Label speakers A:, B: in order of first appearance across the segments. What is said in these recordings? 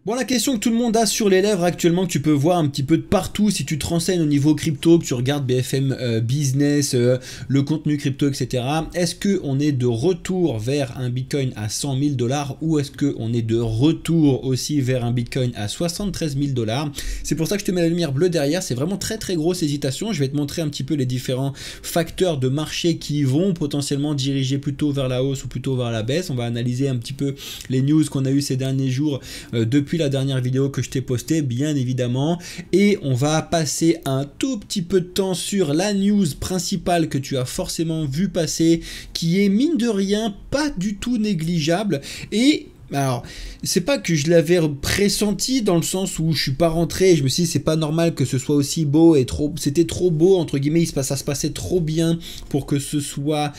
A: Bon, la question que tout le monde a sur les lèvres actuellement, que tu peux voir un petit peu de partout si tu te renseignes au niveau crypto, que tu regardes BFM Business, le contenu crypto, etc. Est-ce qu'on est de retour vers un Bitcoin à 100 000 $ ou est-ce qu'on est de retour aussi vers un Bitcoin à 73 000 $? C'est pour ça que je te mets la lumière bleue derrière. C'est vraiment très grosse hésitation. Je vais te montrer un petit peu les différents facteurs de marché qui vont potentiellement diriger plutôt vers la hausse ou plutôt vers la baisse. On va analyser un petit peu les news qu'on a eu ces derniers jours depuis la dernière vidéo que je t'ai postée, bien évidemment, et on va passer un tout petit peu de temps sur la news principale que tu as forcément vu passer, qui est mine de rien pas du tout négligeable. Et alors, c'est pas que je l'avais pressenti dans le sens où je suis pas rentré et je me suis dit c'est pas normal que ce soit aussi beau et c'était trop beau entre guillemets, ça se passait trop bien pour que ce soit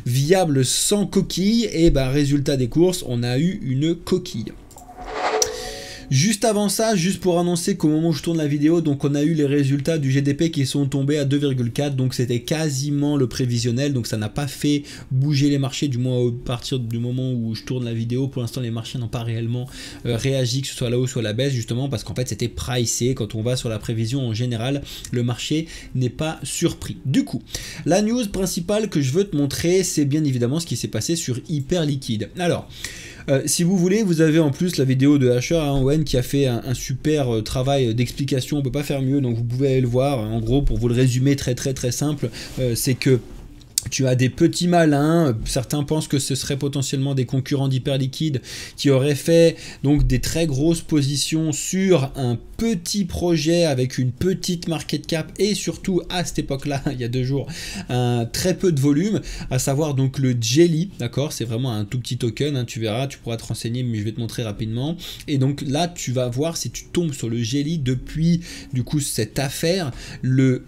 A: viable sans coquille. Et bah résultat des courses, on a eu une coquille. Juste avant ça, juste pour annoncer qu'au moment où je tourne la vidéo, donc on a eu les résultats du GDP qui sont tombés à 2,4, donc c'était quasiment le prévisionnel, donc ça n'a pas fait bouger les marchés, du moins à partir du moment où je tourne la vidéo. Pour l'instant les marchés n'ont pas réellement réagi, que ce soit à la hausse ou à la baisse, justement parce qu'en fait c'était pricé. Quand on va sur la prévision en général, le marché n'est pas surpris. Du coup, la news principale que je veux te montrer, c'est bien évidemment ce qui s'est passé sur Hyperliquid. Alors, si vous voulez, vous avez en plus la vidéo de Asher Owen qui a fait un super travail d'explication, on peut pas faire mieux, donc vous pouvez aller le voir. En gros, pour vous le résumer très simple, c'est que tu as des petits malins, certains pensent que ce serait potentiellement des concurrents d'Hyperliquid qui auraient fait donc des très grosses positions sur un petit projet avec une petite market cap et surtout à cette époque-là, il y a 2 jours, très peu de volume, à savoir donc le Jelly, d'accord, c'est vraiment un tout petit token, hein, tu verras, tu pourras te renseigner, mais je vais te montrer rapidement. Et donc là, tu vas voir si tu tombes sur le Jelly depuis du coup cette affaire, le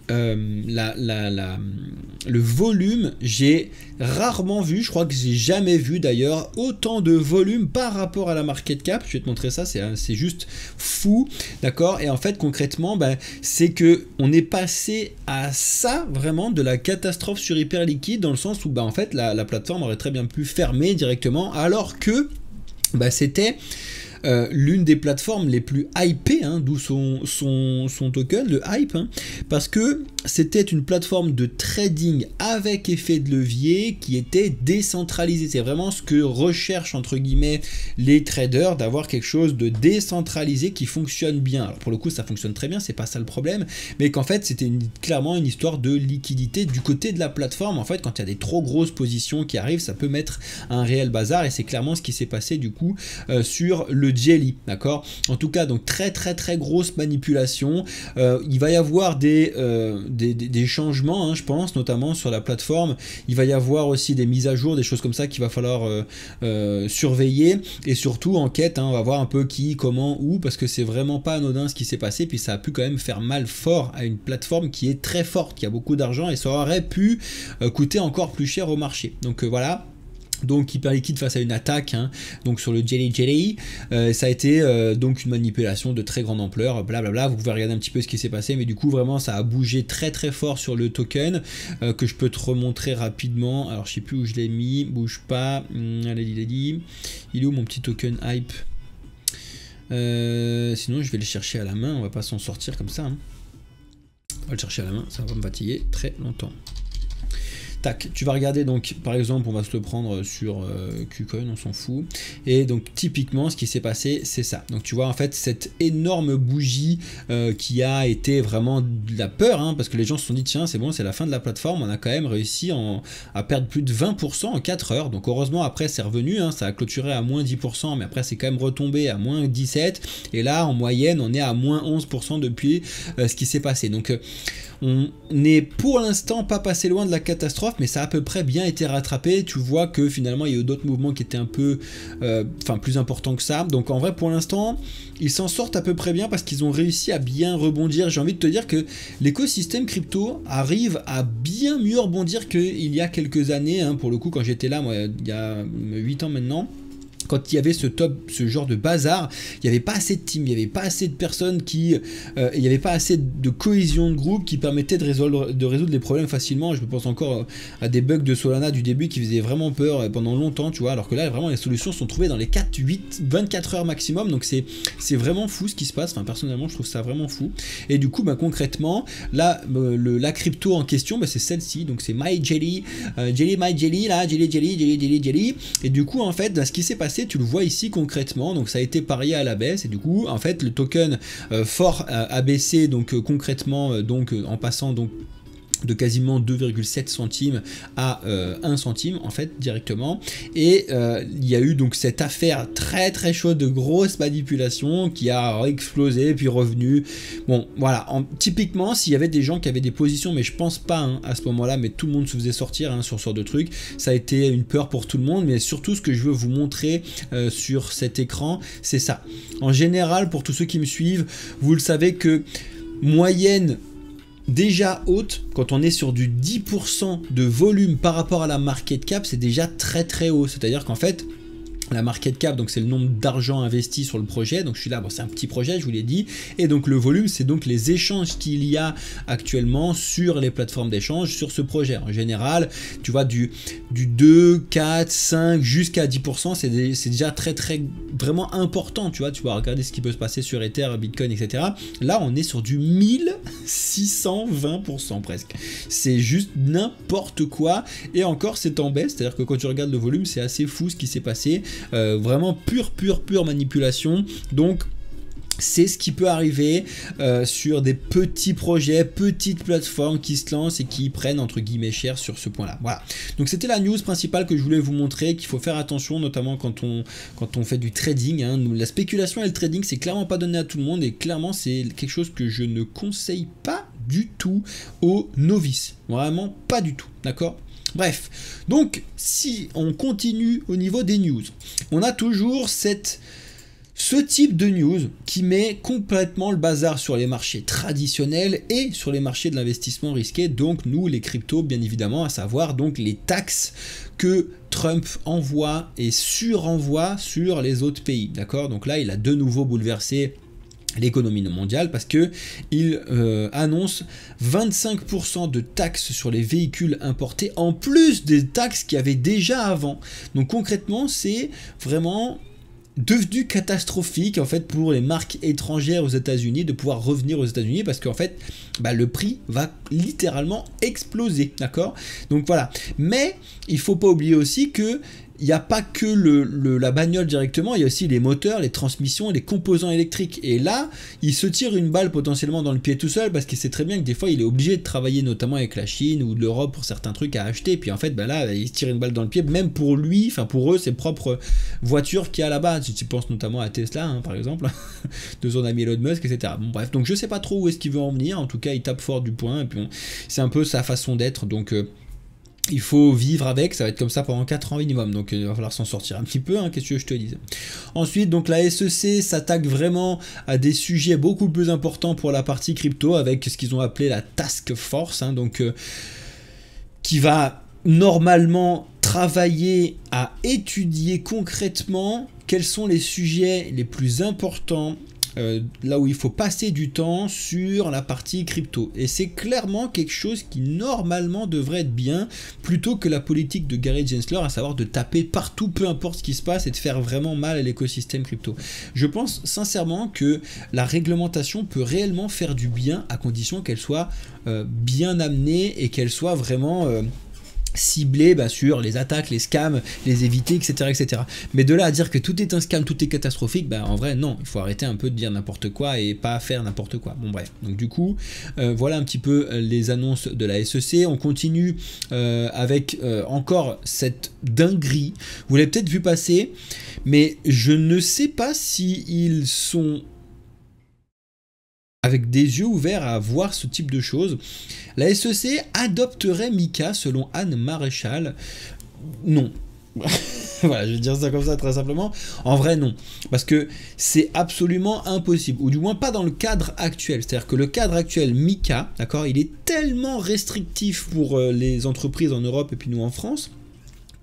A: volume. J'ai rarement vu, je crois que j'ai jamais vu d'ailleurs, autant de volume par rapport à la market cap. Je vais te montrer ça, c'est juste fou, d'accord. Et en fait concrètement, c'est que on est passé à ça vraiment de la catastrophe sur Hyperliquid, dans le sens où en fait la plateforme aurait très bien pu fermer directement, alors que c'était l'une des plateformes les plus hypées, hein, d'où son token, le hype, hein, parce que c'était une plateforme de trading avec effet de levier qui était décentralisée. C'est vraiment ce que recherchent entre guillemets les traders, d'avoir quelque chose de décentralisé qui fonctionne bien. Alors pour le coup ça fonctionne très bien, c'est pas ça le problème, mais qu'en fait c'était clairement une histoire de liquidité du côté de la plateforme. En fait quand il y a des trop grosses positions qui arrivent, ça peut mettre un réel bazar, et c'est clairement ce qui s'est passé du coup sur le Jelly, d'accord. En tout cas donc très grosse manipulation. Il va y avoir des changements, hein, je pense, notamment sur la plateforme. Il va y avoir aussi des mises à jour, des choses comme ça qu'il va falloir surveiller, et surtout enquête, hein, on va voir un peu qui, comment, où, parce que c'est vraiment pas anodin ce qui s'est passé, puis ça a pu quand même faire mal fort à une plateforme qui est très forte, qui a beaucoup d'argent, et ça aurait pu coûter encore plus cher au marché. Donc voilà. Donc Hyperliquid face à une attaque, hein, donc sur le Jelly, ça a été donc une manipulation de très grande ampleur, blablabla. Vous pouvez regarder un petit peu ce qui s'est passé, mais du coup vraiment ça a bougé très fort sur le token, que je peux te remontrer rapidement. Alors je sais plus où je l'ai mis, bouge pas. Allez, il est où mon petit token hype? Sinon je vais le chercher à la main, on va pas s'en sortir comme ça, hein. On va le chercher à la main, ça va me fatiguer très longtemps. Tac, tu vas regarder donc par exemple, on va se le prendre sur KuCoin, on s'en fout, et donc typiquement ce qui s'est passé c'est ça. Donc tu vois en fait cette énorme bougie qui a été vraiment de la peur, hein, parce que les gens se sont dit tiens c'est bon, c'est la fin de la plateforme, on a quand même réussi à perdre plus de 20% en 4 heures. Donc heureusement après c'est revenu, hein, ça a clôturé à moins 10%, mais après c'est quand même retombé à moins 17%, et là en moyenne on est à moins 11% depuis ce qui s'est passé. Donc on n'est pour l'instant pas passé loin de la catastrophe, mais ça a à peu près bien été rattrapé. Tu vois que finalement il y a eu d'autres mouvements qui étaient un peu plus importants que ça. Donc en vrai pour l'instant ils s'en sortent à peu près bien, parce qu'ils ont réussi à bien rebondir. J'ai envie de te dire que l'écosystème crypto arrive à bien mieux rebondir qu'il y a quelques années, hein. Pour le coup quand j'étais là, moi il y a 8 ans maintenant, quand il y avait ce genre de bazar, il n'y avait pas assez de team, il n'y avait pas assez de personnes il n'y avait pas assez de cohésion de groupe qui permettait de résoudre les problèmes facilement. Je pense encore à des bugs de Solana du début qui faisaient vraiment peur pendant longtemps, tu vois, alors que là, vraiment, les solutions sont trouvées dans les 4, 8, 24 heures maximum, donc c'est vraiment fou ce qui se passe. Enfin, personnellement, je trouve ça vraiment fou. Et du coup, bah, concrètement, là, la crypto en question, bah, c'est celle-ci, donc c'est MyJelly, MyJelly, là, Jelly. Et du coup, en fait, bah, ce qui s'est passé, tu le vois ici concrètement, donc ça a été parié à la baisse et du coup en fait le token fort a baissé, donc concrètement en passant donc de quasiment 2,7 centimes à 1 centime en fait directement, et il y a eu donc cette affaire très très chaude de grosse manipulation qui a explosé puis revenu. Bon voilà, typiquement s'il y avait des gens qui avaient des positions, mais je pense pas hein, à ce moment là, mais tout le monde se faisait sortir hein, sur ce genre de truc, ça a été une peur pour tout le monde. Mais surtout ce que je veux vous montrer sur cet écran, c'est ça. En général, pour tous ceux qui me suivent, vous le savez que moyenne déjà haute, quand on est sur du 10% de volume par rapport à la market cap, c'est déjà très très haut. C'est-à-dire qu'en fait, la market cap, donc c'est le nombre d'argent investi sur le projet, donc je suis là, bon c'est un petit projet, je vous l'ai dit, et donc le volume, c'est donc les échanges qu'il y a actuellement sur les plateformes d'échange sur ce projet. En général, tu vois, du 2, 4, 5 jusqu'à 10%, c'est déjà très très vraiment important, tu vois, tu vas regarder ce qui peut se passer sur Ether, Bitcoin, etc. Là, on est sur du 1620% presque. C'est juste n'importe quoi, et encore c'est en baisse, c'est-à-dire que quand tu regardes le volume, c'est assez fou ce qui s'est passé. Vraiment pure manipulation. Donc c'est ce qui peut arriver sur des petits projets, petites plateformes qui se lancent et qui prennent entre guillemets cher sur ce point là. Voilà, donc c'était la news principale que je voulais vous montrer, qu'il faut faire attention notamment quand on fait du trading hein. La spéculation et le trading, c'est clairement pas donné à tout le monde, et clairement c'est quelque chose que je ne conseille pas du tout aux novices, vraiment pas du tout, d'accord. Bref, donc si on continue au niveau des news, on a toujours ce type de news qui met complètement le bazar sur les marchés traditionnels et sur les marchés de l'investissement risqué, donc nous les cryptos bien évidemment, à savoir donc les taxes que Trump envoie et surenvoie sur les autres pays, d'accord. Donc là il a de nouveau bouleversé l'économie mondiale parce que il annonce 25% de taxes sur les véhicules importés en plus des taxes qu'il y avait déjà avant. Donc concrètement, c'est vraiment devenu catastrophique en fait pour les marques étrangères aux États-Unis de pouvoir revenir aux États-Unis, parce qu'en fait bah, le prix va littéralement exploser, d'accord. Donc voilà, mais il faut pas oublier aussi que il n'y a pas que la bagnole directement, il y a aussi les moteurs, les transmissions, les composants électriques. Et là, il se tire une balle potentiellement dans le pied tout seul, parce qu'il sait très bien que des fois, il est obligé de travailler notamment avec la Chine ou l'Europe pour certains trucs à acheter. Puis en fait, ben là, il se tire une balle dans le pied, même pour lui, enfin pour eux, ses propres voitures qu'il y a là-bas. Tu penses notamment à Tesla, hein, par exemple, de son ami Elon Musk, etc. Bon, bref, donc je sais pas trop où est-ce qu'il veut en venir. En tout cas, il tape fort du poing, et puis c'est un peu sa façon d'être. Donc il faut vivre avec, ça va être comme ça pendant 4 ans minimum, donc il va falloir s'en sortir un petit peu, hein, qu'est-ce que je te dise. Ensuite, donc la SEC s'attaque vraiment à des sujets beaucoup plus importants pour la partie crypto, avec ce qu'ils ont appelé la Task Force, hein, donc qui va normalement travailler à étudier concrètement quels sont les sujets les plus importants, là où il faut passer du temps sur la partie crypto. Et c'est clairement quelque chose qui normalement devrait être bien, plutôt que la politique de Gary Gensler, à savoir de taper partout, peu importe ce qui se passe, et de faire vraiment mal à l'écosystème crypto. Je pense sincèrement que la réglementation peut réellement faire du bien, à condition qu'elle soit bien amenée et qu'elle soit vraiment ciblé bah, sur les attaques, les scams, les éviter, etc. Mais de là à dire que tout est un scam, tout est catastrophique, bah, en vrai non, il faut arrêter un peu de dire n'importe quoi et pas faire n'importe quoi. Bon bref, donc du coup, voilà un petit peu les annonces de la SEC. On continue avec encore cette dinguerie. Vous l'avez peut-être vu passer, mais je ne sais pas si ils sont avec des yeux ouverts à voir ce type de choses. La SEC adopterait MiCA selon Anne Maréchal. Non. Voilà, je vais dire ça comme ça très simplement. En vrai, non. Parce que c'est absolument impossible. Ou du moins pas dans le cadre actuel. C'est-à-dire que le cadre actuel MiCA, d'accord, il est tellement restrictif pour les entreprises en Europe et puis nous en France,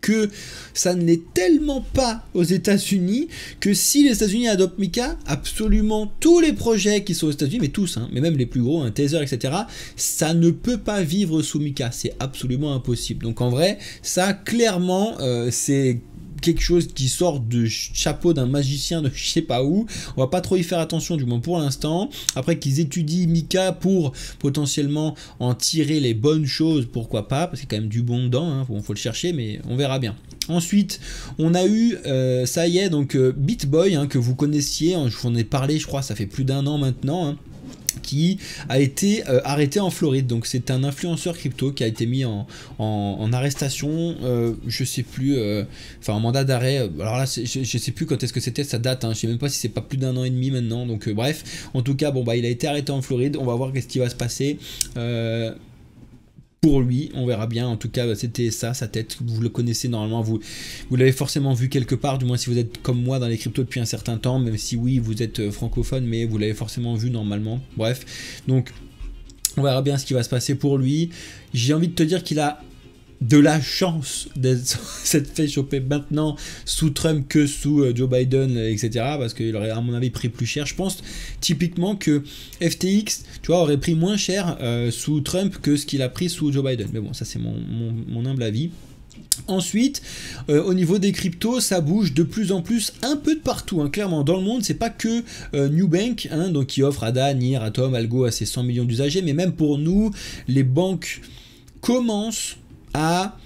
A: que ça ne l'est tellement pas aux États-Unis que si les États-Unis adoptent Mika, absolument tous les projets qui sont aux États-Unis, mais tous, hein, mais même les plus gros, un Tether, etc., ça ne peut pas vivre sous Mika, c'est absolument impossible. Donc en vrai, ça clairement, c'est quelque chose qui sort du chapeau d'un magicien de je sais pas où. On va pas trop y faire attention, du moins pour l'instant. Après qu'ils étudient Mika pour potentiellement en tirer les bonnes choses, pourquoi pas, parce qu'il y a quand même du bon dedans, hein, faut le chercher, mais on verra bien. Ensuite, on a eu, ça y est, donc BitBoy, hein, que vous connaissiez, je vous en ai parlé, je crois, ça fait plus d'1 an maintenant, hein, qui a été arrêté en Floride. Donc c'est un influenceur crypto qui a été mis en arrestation, je sais plus, enfin en mandat d'arrêt. Alors là, je sais plus quand est-ce que c'était, ça date, hein, je sais même pas si c'est pas plus d'1 an et demi maintenant. Donc bref, en tout cas, bon bah il a été arrêté en Floride. On va voir qu'est-ce qui va se passer. Pour lui, on verra bien. En tout cas, c'était ça, sa tête. Vous le connaissez normalement, vous l'avez forcément vu quelque part, du moins si vous êtes comme moi dans les cryptos depuis un certain temps, même si oui, vous êtes francophone, mais vous l'avez forcément vu normalement. Bref, donc on verra bien ce qui va se passer pour lui. J'ai envie de te dire qu'il a de la chance d'être fait choper maintenant sous Trump que sous Joe Biden, etc. Parce qu'il aurait à mon avis pris plus cher. Je pense typiquement que FTX, tu vois, aurait pris moins cher sous Trump que ce qu'il a pris sous Joe Biden. Mais bon, ça c'est mon humble avis. Ensuite, au niveau des cryptos, ça bouge de plus en plus un peu de partout, hein, clairement. Dans le monde, c'est pas que Nubank, hein, donc qui offre ADA, NIR, Atom, Algo à ses 100 millions d'usagers, mais même pour nous, les banques commencent à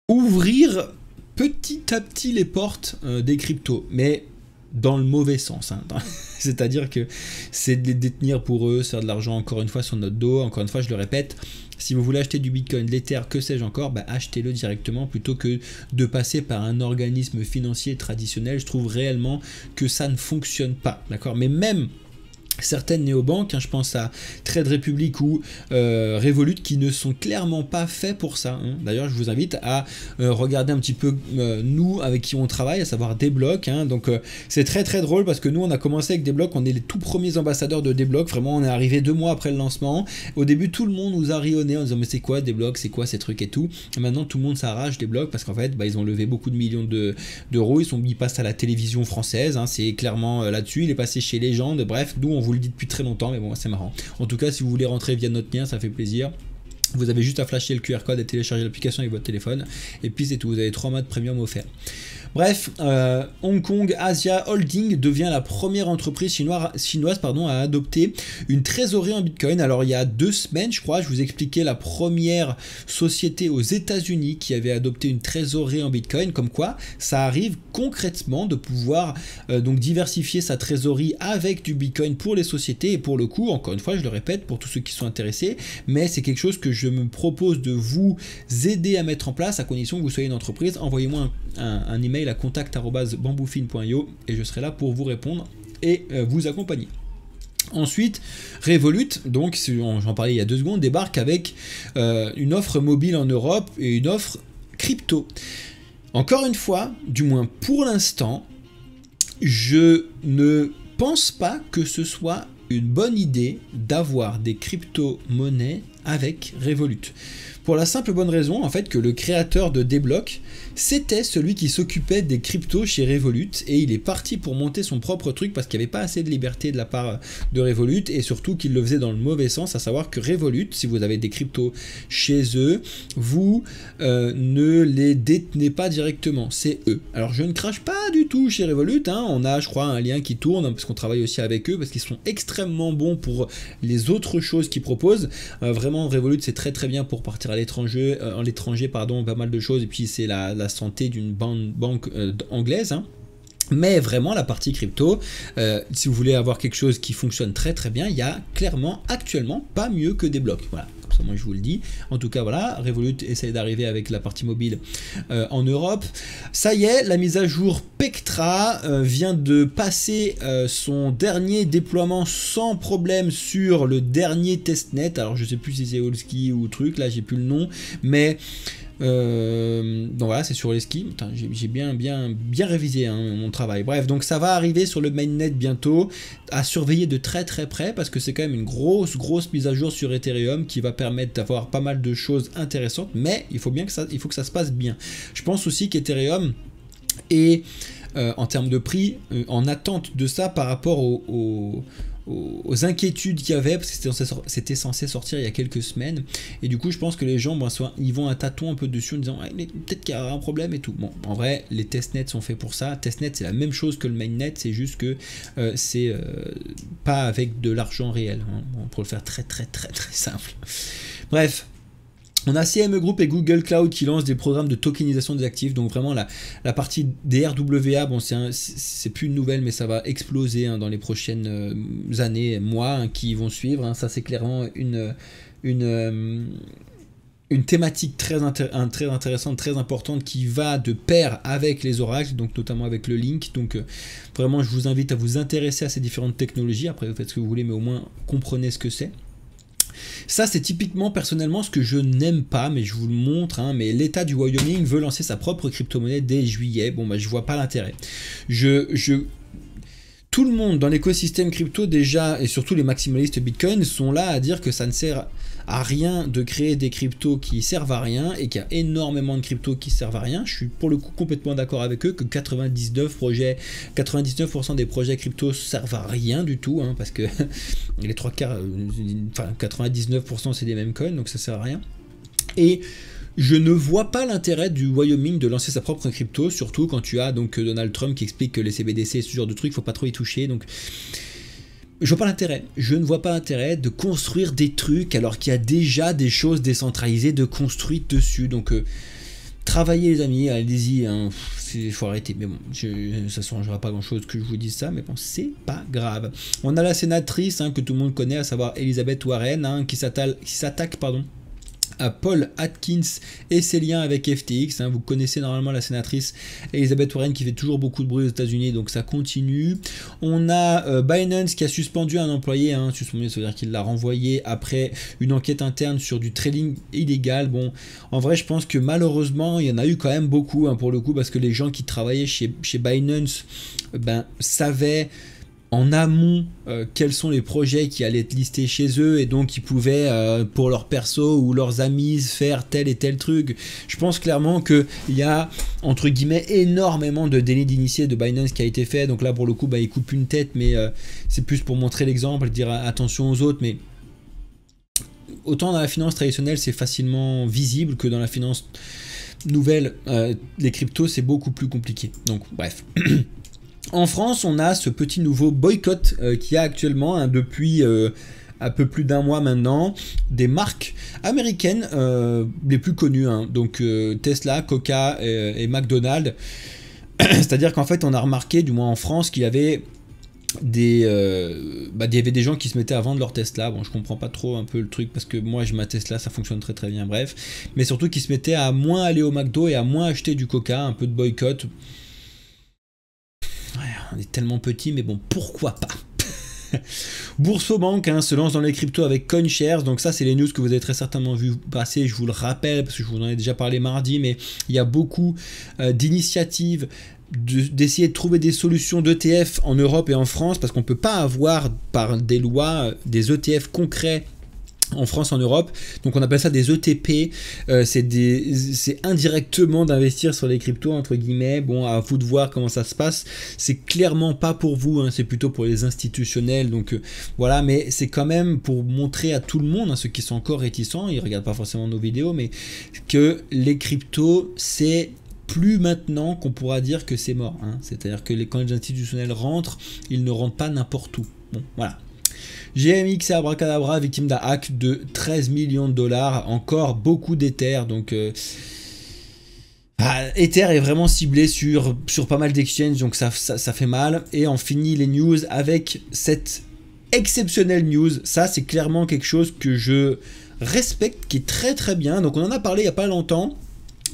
A: ouvrir petit à petit les portes des cryptos, mais dans le mauvais sens, hein. C'est-à-dire que c'est de les détenir pour eux, faire de l'argent encore une fois sur notre dos. Encore une fois, je le répète, si vous voulez acheter du Bitcoin, de l'Ether, que sais-je encore, bah achetez-le directement plutôt que de passer par un organisme financier traditionnel. Je trouve réellement que ça ne fonctionne pas, d'accord? Mais même certaines néobanques, hein, je pense à Trade Republic ou Revolut, qui ne sont clairement pas faits pour ça, hein. D'ailleurs, je vous invite à regarder un petit peu nous avec qui on travaille, à savoir Deblock, hein. Donc c'est très très drôle parce que nous on a commencé avec Deblock, on est les tout premiers ambassadeurs de Deblock, vraiment on est arrivé 2 mois après le lancement. Au début tout le monde nous a rionné en disant mais c'est quoi Deblock, c'est quoi ces trucs et tout. Et maintenant tout le monde s'arrache Deblock parce qu'en fait bah, ils ont levé beaucoup de millions d'euros, ils passent à la télévision française, hein, c'est clairement là-dessus, il est passé chez Legend, bref, nous on vous le dit depuis très longtemps, mais bon, c'est marrant. En tout cas, si vous voulez rentrer via notre lien, ça fait plaisir. Vous avez juste à flasher le QR code et télécharger l'application avec votre téléphone. Et puis c'est tout, vous avez 3 mois de premium offerts. Bref, Hong Kong Asia Holding devient la première entreprise chinoise à adopter une trésorerie en Bitcoin. Alors il y a 2 semaines, je crois, je vous expliquais la première société aux États-Unis qui avait adopté une trésorerie en Bitcoin. Comme quoi, ça arrive concrètement de pouvoir donc diversifier sa trésorerie avec du Bitcoin pour les sociétés. Et pour le coup, encore une fois, je le répète pour tous ceux qui sont intéressés, mais c'est quelque chose que je me propose de vous aider à mettre en place à condition que vous soyez une entreprise. Envoyez-moi un email à contact@bamboufine.io et je serai là pour vous répondre et vous accompagner. Ensuite, Revolut, donc j'en parlais il y a 2 secondes, débarque avec une offre mobile en Europe et une offre crypto. Encore une fois, du moins pour l'instant, je ne pense pas que ce soit une bonne idée d'avoir des crypto-monnaies avec Revolut. Pour la simple bonne raison, en fait, que le créateur de Deblock, c'était celui qui s'occupait des cryptos chez Revolut et il est parti pour monter son propre truc parce qu'il n'y avait pas assez de liberté de la part de Revolut et surtout qu'il le faisait dans le mauvais sens, à savoir que Revolut, si vous avez des cryptos chez eux, vous ne les détenez pas directement, c'est eux. Alors je ne crache pas du tout chez Revolut, hein. On a je crois un lien qui tourne parce qu'on travaille aussi avec eux parce qu'ils sont extrêmement bons pour les autres choses qu'ils proposent. Vraiment Revolut c'est très très bien pour partir à l'étranger, pas mal de choses et puis c'est la santé d'une banque anglaise, hein. Mais vraiment la partie crypto, si vous voulez avoir quelque chose qui fonctionne très très bien, il y a clairement actuellement pas mieux que Deblock. Voilà, comme ça moi je vous le dis. En tout cas voilà, Revolut essaye d'arriver avec la partie mobile en Europe. Ça y est, la mise à jour Pectra vient de passer son dernier déploiement sans problème sur le dernier testnet. Alors je sais plus si c'est Holski ou truc, là j'ai plus le nom, mais Donc voilà, c'est sur les skis. J'ai bien révisé hein, mon travail. Bref, donc ça va arriver sur le mainnet bientôt, à surveiller de très près parce que c'est quand même une grosse mise à jour sur Ethereum qui va permettre d'avoir pas mal de choses intéressantes, mais il faut que ça se passe bien. Je pense aussi qu'Ethereum est en termes de prix en attente de ça par rapport aux inquiétudes qu'il y avait, parce que c'était censé sortir il y a quelques semaines, et du coup je pense que les gens ils vont un tâton un peu dessus en disant ah, peut-être qu'il y aura un problème et tout. Bon, en vrai les testnets sont faits pour ça. Testnet c'est la même chose que le mainnet, c'est juste que c'est pas avec de l'argent réel hein. Bon, pour le faire très simple. Bref, on a CME Group et Google Cloud qui lancent des programmes de tokenisation des actifs. Donc vraiment la partie des RWA, bon c'est plus une nouvelle, mais ça va exploser hein, dans les prochaines années, mois hein, qui vont suivre. Hein. Ça c'est clairement une thématique très intéressante, très importante qui va de pair avec les oracles, donc notamment avec le Link. Donc vraiment je vous invite à vous intéresser à ces différentes technologies. Après vous faites ce que vous voulez, mais au moins comprenez ce que c'est. Ça c'est typiquement personnellement ce que je n'aime pas, mais je vous le montre hein, mais l'État du Wyoming veut lancer sa propre crypto-monnaie dès juillet. Bon bah je vois pas l'intérêt. Tout le monde dans l'écosystème crypto déjà, et surtout les maximalistes Bitcoin, sont là à dire que ça ne sert à rien de créer des cryptos qui servent à rien, et qu'il y a énormément de cryptos qui servent à rien. Je suis pour le coup complètement d'accord avec eux que 99% des projets crypto servent à rien du tout, hein, parce que les 99% c'est des mêmes coins, donc ça sert à rien. Et je ne vois pas l'intérêt du Wyoming de lancer sa propre crypto, surtout quand tu as donc Donald Trump qui explique que les CBDC, ce genre de trucs, il ne faut pas trop y toucher. Donc je vois pas l'intérêt. Je ne vois pas l'intérêt de construire des trucs alors qu'il y a déjà des choses décentralisées de construites dessus. Donc travaillez les amis, allez-y, hein. Il faut arrêter. Mais bon, ça ne changera pas grand-chose que je vous dise ça, mais bon, c'est pas grave. On a la sénatrice hein, que tout le monde connaît, à savoir Elizabeth Warren, hein, qui s'attaque à Paul Atkins et ses liens avec FTX. Hein. Vous connaissez normalement la sénatrice Elizabeth Warren qui fait toujours beaucoup de bruit aux États-Unis, donc ça continue. On a Binance qui a suspendu un employé, hein. Suspendu, ça veut dire qu'il l'a renvoyé après une enquête interne sur du trading illégal. Bon, en vrai, je pense que malheureusement, il y en a eu quand même beaucoup hein, pour le coup, parce que les gens qui travaillaient chez Binance savaient en amont quels sont les projets qui allaient être listés chez eux, et donc ils pouvaient pour leurs persos ou leurs amis faire tel et tel truc. Je pense clairement qu'il y a entre guillemets énormément de délits d'initiés de Binance qui a été fait, donc là pour le coup ils coupent une tête, mais c'est plus pour montrer l'exemple, dire attention aux autres. Mais autant dans la finance traditionnelle c'est facilement visible que dans la finance nouvelle, les cryptos c'est beaucoup plus compliqué, donc bref. En France, on a ce petit nouveau boycott qu'il y a actuellement hein, depuis un peu plus d'un mois maintenant, des marques américaines les plus connues, hein, donc Tesla, Coca et McDonald's. C'est-à-dire qu'en fait, on a remarqué, du moins en France, qu'il y avait il y avait des gens qui se mettaient à vendre leur Tesla. Bon, je comprends pas trop un peu le truc, parce que moi j'ai ma Tesla, ça fonctionne très bien, bref. Mais surtout qui se mettaient à moins aller au McDo et à moins acheter du Coca, un peu de boycott. Ouais, on est tellement petit, mais bon, pourquoi pas. Boursobank hein, se lance dans les cryptos avec CoinShares. Donc ça c'est les news que vous avez très certainement vu passer, je vous le rappelle parce que je vous en ai déjà parlé mardi, mais il y a beaucoup d'initiatives d'essayer de trouver des solutions d'ETF en Europe et en France, parce qu'on ne peut pas avoir par des lois des ETF concrets en France, en Europe. Donc on appelle ça des ETP, c'est indirectement d'investir sur les cryptos entre guillemets. Bon, à vous de voir comment ça se passe, c'est clairement pas pour vous hein, c'est plutôt pour les institutionnels, donc voilà, mais c'est quand même pour montrer à tout le monde, hein, ceux qui sont encore réticents, ils regardent pas forcément nos vidéos, mais que les cryptos c'est plus maintenant qu'on pourra dire que c'est mort, hein. C'est-à-dire que quand les institutionnels rentrent, ils ne rentrent pas n'importe où. Bon, voilà. GMX et Abracadabra, victime d'un hack de 13 millions de dollars, encore beaucoup d'Ether, donc Ether est vraiment ciblé sur pas mal d'exchanges, donc ça fait mal. Et on finit les news avec cette exceptionnelle news, ça c'est clairement quelque chose que je respecte, qui est très bien, donc on en a parlé il n'y a pas longtemps.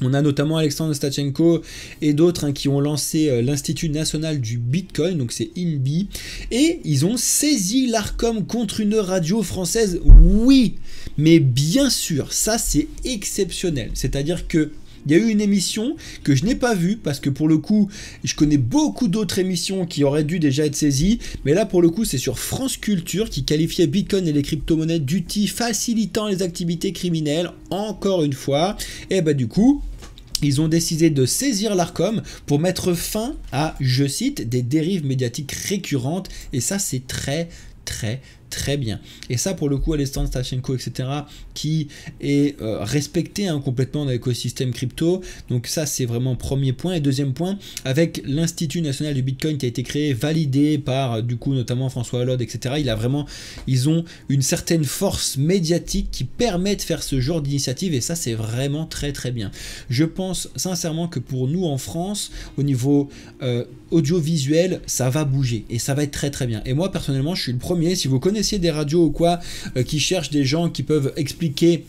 A: On a notamment Alexandre Stachenko et d'autres hein, qui ont lancé l'Institut National du Bitcoin, donc c'est INBI, et ils ont saisi l'Arcom contre une radio française. Oui, mais bien sûr, ça c'est exceptionnel. C'est-à-dire que Il y a eu une émission que je n'ai pas vue parce que pour le coup, je connais beaucoup d'autres émissions qui auraient dû déjà être saisies, mais là pour le coup, c'est sur France Culture qui qualifiait Bitcoin et les crypto-monnaies d'outils facilitant les activités criminelles, encore une fois. Et bah du coup, ils ont décidé de saisir l'Arcom pour mettre fin à, je cite, des dérives médiatiques récurrentes, et ça c'est très bien. Et ça pour le coup, Alexandre Stachenko, etc., qui est respecté complètement dans l'écosystème crypto. Donc ça c'est vraiment premier point. Et deuxième point, avec l'Institut National du Bitcoin qui a été créé, validé par du coup notamment François Hollande, etc., ils ont une certaine force médiatique qui permet de faire ce genre d'initiative, et ça c'est vraiment très bien. Je pense sincèrement que pour nous en France, au niveau audiovisuel, ça va bouger et ça va être très bien. Et moi personnellement, je suis le premier, si vous connaissez des radios ou quoi qui cherchent des gens qui peuvent expliquer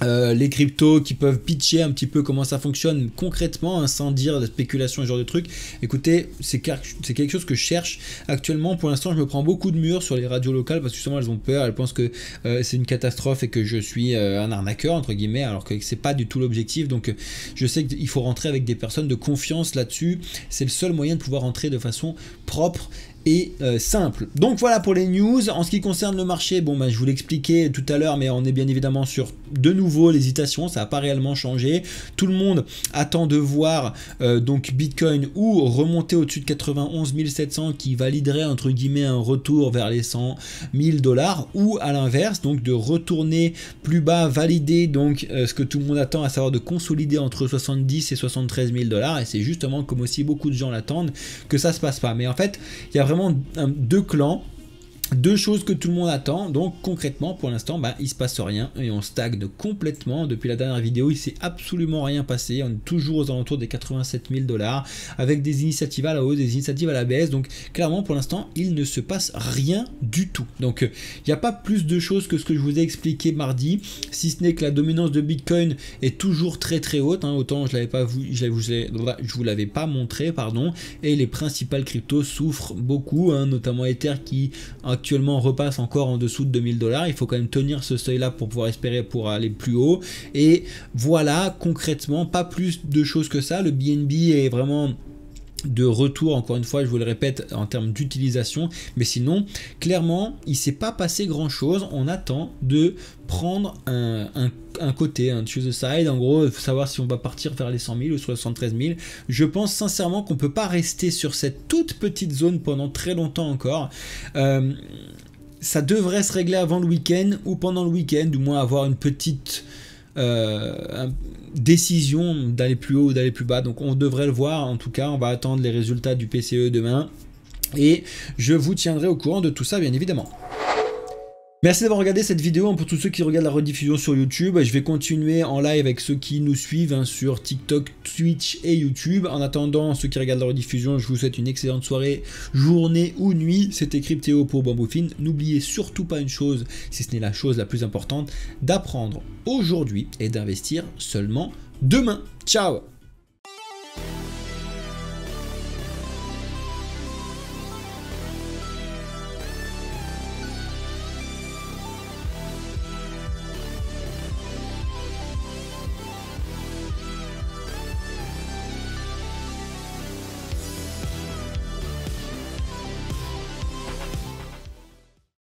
A: les cryptos, qui peuvent pitcher un petit peu comment ça fonctionne concrètement, sans dire de spéculation et ce genre de trucs, écoutez, c'est quelque chose que je cherche actuellement. Pour l'instant, je me prends beaucoup de murs sur les radios locales parce que justement elles ont peur, elles pensent que c'est une catastrophe et que je suis un arnaqueur entre guillemets, alors que c'est pas du tout l'objectif. Donc je sais qu'il faut rentrer avec des personnes de confiance là-dessus, c'est le seul moyen de pouvoir rentrer de façon propre et simple. Donc voilà pour les news. En ce qui concerne le marché, bon je vous l'expliquais tout à l'heure, mais on est bien évidemment sur de nouveau l'hésitation, ça n'a pas réellement changé. Tout le monde attend de voir donc Bitcoin ou remonter au-dessus de 91 700 qui validerait entre guillemets un retour vers les 100 000 $, ou à l'inverse, donc de retourner plus bas, valider donc ce que tout le monde attend, à savoir de consolider entre 70 et 73 000 $, et c'est justement comme aussi beaucoup de gens l'attendent que ça se passe pas. Mais en fait, il y a vraiment deux clans, deux choses que tout le monde attend. Donc concrètement pour l'instant il se passe rien et on stagne complètement. Depuis la dernière vidéo, il s'est absolument rien passé, on est toujours aux alentours des 87 000 $, avec des initiatives à la hausse, des initiatives à la baisse. Donc clairement pour l'instant il ne se passe rien du tout. Donc il n'y a pas plus de choses que ce que je vous ai expliqué mardi, si ce n'est que la dominance de Bitcoin est toujours très haute, autant je l'avais pas vu, je vous l'avais pas montré, pardon, et les principales cryptos souffrent beaucoup, notamment Ether qui actuellement repasse encore en dessous de 2000 $. Il faut quand même tenir ce seuil là pour pouvoir espérer pour aller plus haut. Et voilà, concrètement pas plus de choses que ça. Le BNB est vraiment de retour, encore une fois je vous le répète, en termes d'utilisation, mais sinon clairement il s'est pas passé grand chose. On attend de prendre un côté, un choose a side, en gros, il faut savoir si on va partir vers les 100 000 ou 73 000. Je pense sincèrement qu'on peut pas rester sur cette toute petite zone pendant très longtemps encore. Ça devrait se régler avant le week-end ou pendant le week-end, du moins avoir une petite décision d'aller plus haut ou d'aller plus bas. Donc on devrait le voir. En tout cas, on va attendre les résultats du PCE demain et je vous tiendrai au courant de tout ça, bien évidemment. Merci d'avoir regardé cette vidéo. Pour tous ceux qui regardent la rediffusion sur YouTube, je vais continuer en live avec ceux qui nous suivent sur TikTok, Twitch et YouTube. En attendant, ceux qui regardent la rediffusion, je vous souhaite une excellente soirée, journée ou nuit. C'était Cryptéo pour Bamboufine. N'oubliez surtout pas une chose, si ce n'est la chose la plus importante, d'apprendre aujourd'hui et d'investir seulement demain. Ciao!